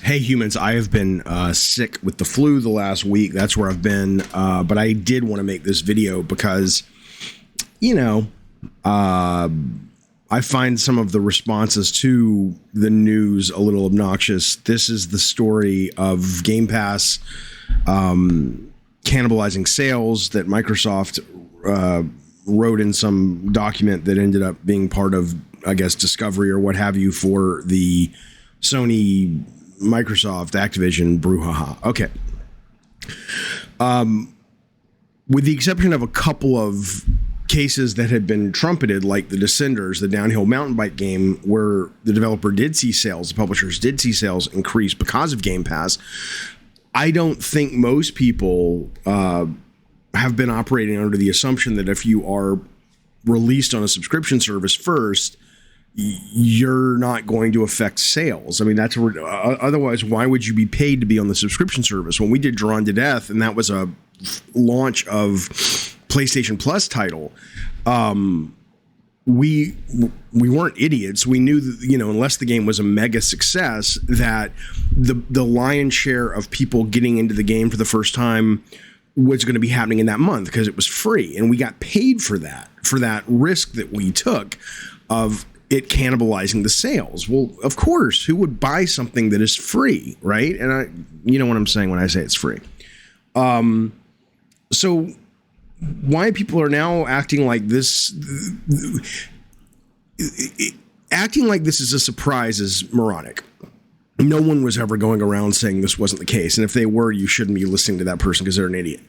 Hey humans, I have been sick with the flu the last week. That's where I've been. But I did want to make this video because, I find some of the responses to the news a little obnoxious. This is the story of Game Pass cannibalizing sales that Microsoft wrote in some document that ended up being part of, I guess, discovery or what have you for the Sony Microsoft Activision brouhaha. Okay. With the exception of a couple of cases that had been trumpeted, like the Descenders, the downhill mountain bike game, where the developer did see sales, the publishers did see sales increase because of Game Pass, I don't think most people have been operating under the assumption that if you are released on a subscription service first, you're not going to affect sales. I mean, that's otherwise, why would you be paid to be on the subscription service? When we did Drawn to Death, and that was a launch of PlayStation Plus title, we weren't idiots. We knew that, unless the game was a mega success, that the lion's share of people getting into the game for the first time was going to be happening in that month because it was free, and we got paid for that risk that we took of it cannibalizing the sales. Well, of course, who would buy something that is free, right? And you know what I'm saying when I say it's free. So why people are now acting like this is a surprise is moronic. No one was ever going around saying this wasn't the case, and if they were, you shouldn't be listening to that person because they're an idiot.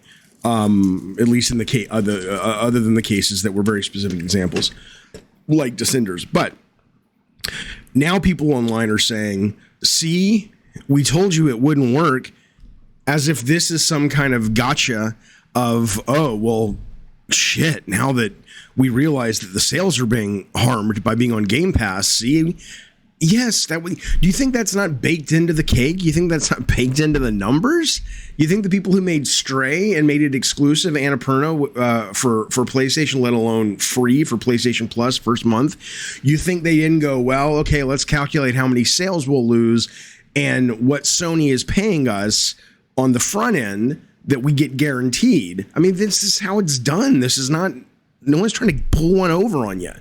At least in the case, other than the cases that were very specific examples, like Descenders. But now people online are saying, see, we told you it wouldn't work, as if this is some kind of gotcha of, oh, well, shit, now that we realize that the sales are being harmed by being on Game Pass, see, yes, do you think that's not baked into the cake? You think that's not baked into the numbers? You think the people who made Stray and made it exclusive Annapurna for PlayStation, let alone free for PlayStation Plus first month, you think they didn't go, well, okay, let's calculate how many sales we'll lose and what Sony is paying us on the front end that we get guaranteed. I mean, this is how it's done. This is not, no one's trying to pull one over on you.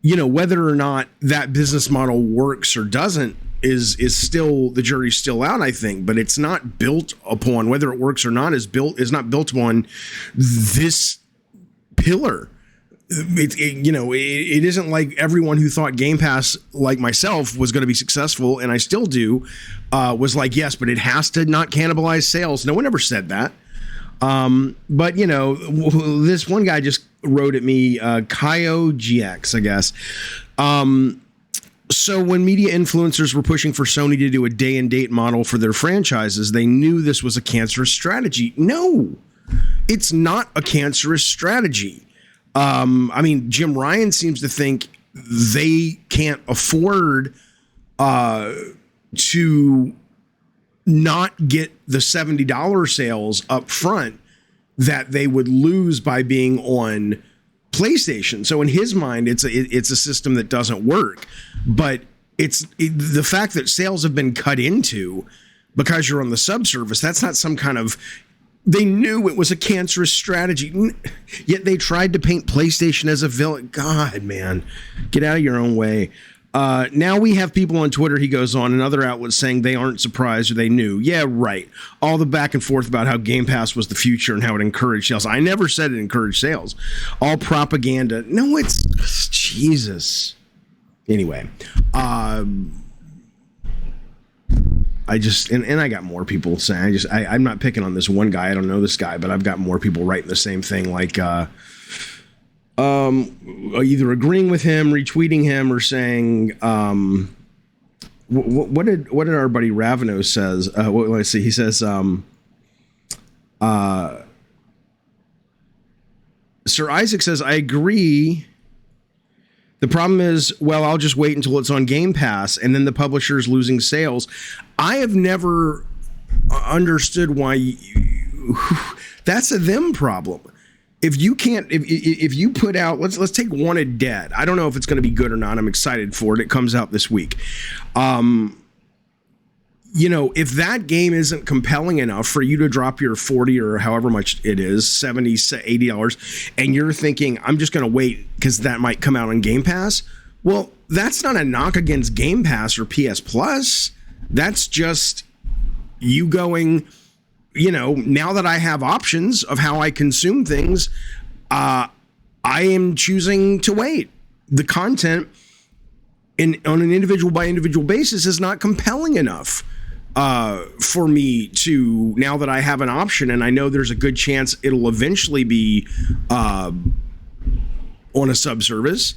Whether or not that business model works or doesn't is still, the jury's still out, I think, but it's not built upon, whether it works or not is not built upon this pillar. It isn't like everyone who thought Game Pass, like myself, was going to be successful, and I still do, was like, yes, but it has to not cannibalize sales. No one ever said that. But this one guy just wrote at me, Kyo GX, I guess. So when media influencers were pushing for Sony to do a day and date model for their franchises, they knew this was a cancerous strategy. No, it's not a cancerous strategy. Jim Ryan seems to think they can't afford to not get the $70 sales up front that they would lose by being on PlayStation. So in his mind, it's a system that doesn't work. But the fact that sales have been cut into because you're on the subservice, that's not some kind of, they knew it was a cancerous strategy, yet they tried to paint PlayStation as a villain. God, man, get out of your own way. Now we have people on Twitter, he goes on, and other outlets saying they aren't surprised or they knew. Yeah, right. All the back and forth about how Game Pass was the future and how it encouraged sales. I never said it encouraged sales. All propaganda. No, it's Jesus. Anyway, I just, and I got more people saying, I'm not picking on this one guy. I don't know this guy, but I've got more people writing the same thing, like, either agreeing with him, retweeting him, or saying, what did our buddy Raveno says? Let's see. He says, Sir Isaac says, I agree. The problem is, well, I'll just wait until it's on Game Pass, and then the publisher's losing sales. I have never understood why that's a them problem. If you can't, if you put out, let's take Wanted Dead. I don't know if it's going to be good or not. I'm excited for it. It comes out this week. if that game isn't compelling enough for you to drop your 40 or however much it is, 70, $80, and you're thinking, I'm just going to wait because that might come out on Game Pass. Well, that's not a knock against Game Pass or PS Plus. That's just you going, now that I have options of how I consume things, I am choosing to wait. The content on an individual by individual basis is not compelling enough for me to, now that I have an option and I know there's a good chance it'll eventually be on a subservice.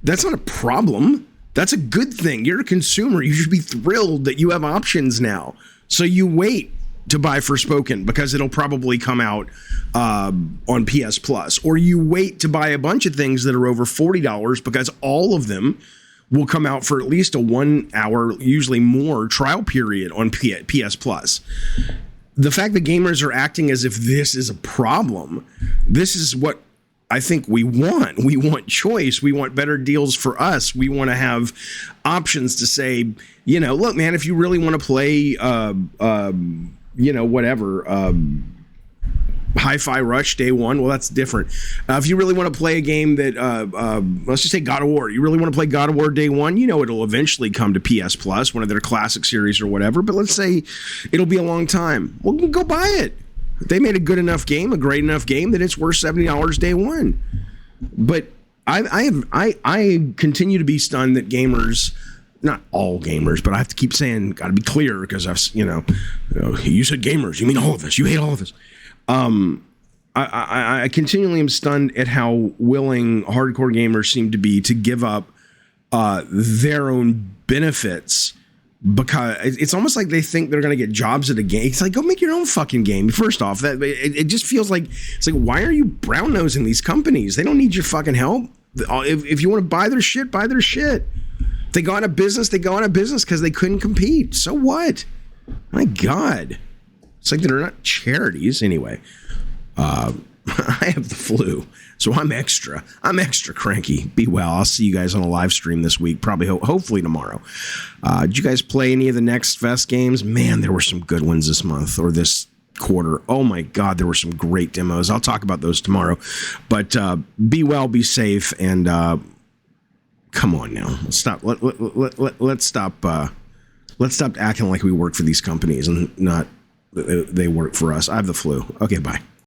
That's not a problem. That's a good thing. You're a consumer. You should be thrilled that you have options now. So you wait to buy Forspoken because it'll probably come out on PS Plus, or you wait to buy a bunch of things that are over $40 because all of them will come out for at least a 1 hour, usually more, trial period on PS Plus. The fact that gamers are acting as if this is a problem, this is what I think we want. We want choice. We want better deals for us. We want to have options to say, look, man, if you really want to play, Hi-Fi Rush Day One, well, that's different. If you really want to play a game that, let's just say God of War, you really want to play God of War Day One, it'll eventually come to PS Plus, one of their classic series or whatever, but let's say it'll be a long time. Well, go buy it. They made a good enough game, a great enough game, that it's worth $70 Day One. But I continue to be stunned that gamers, not all gamers, but I have to keep saying, got to be clear, because you said gamers, you mean all of us, you hate all of us. I continually am stunned at how willing hardcore gamers seem to be to give up their own benefits, because it's almost like they think they're going to get jobs at a game. It's like, go make your own fucking game. First off, that it just feels like, it's like, why are you brown nosing these companies? They don't need your fucking help. If you want to buy their shit, buy their shit. If they go out of business, they go out of business because they couldn't compete. So what? My God. It's like they're not charities. Anyway, I have the flu, so I'm extra cranky. Be well. I'll see you guys on a live stream this week, probably hopefully tomorrow. Did you guys play any of the Next Fest games? Man, there were some good ones this month or this quarter. Oh my God, there were some great demos. I'll talk about those tomorrow. But be well, be safe, and come on now. Let's stop. Let's stop. Let's stop acting like we work for these companies and not they work for us. I have the flu. Okay, bye.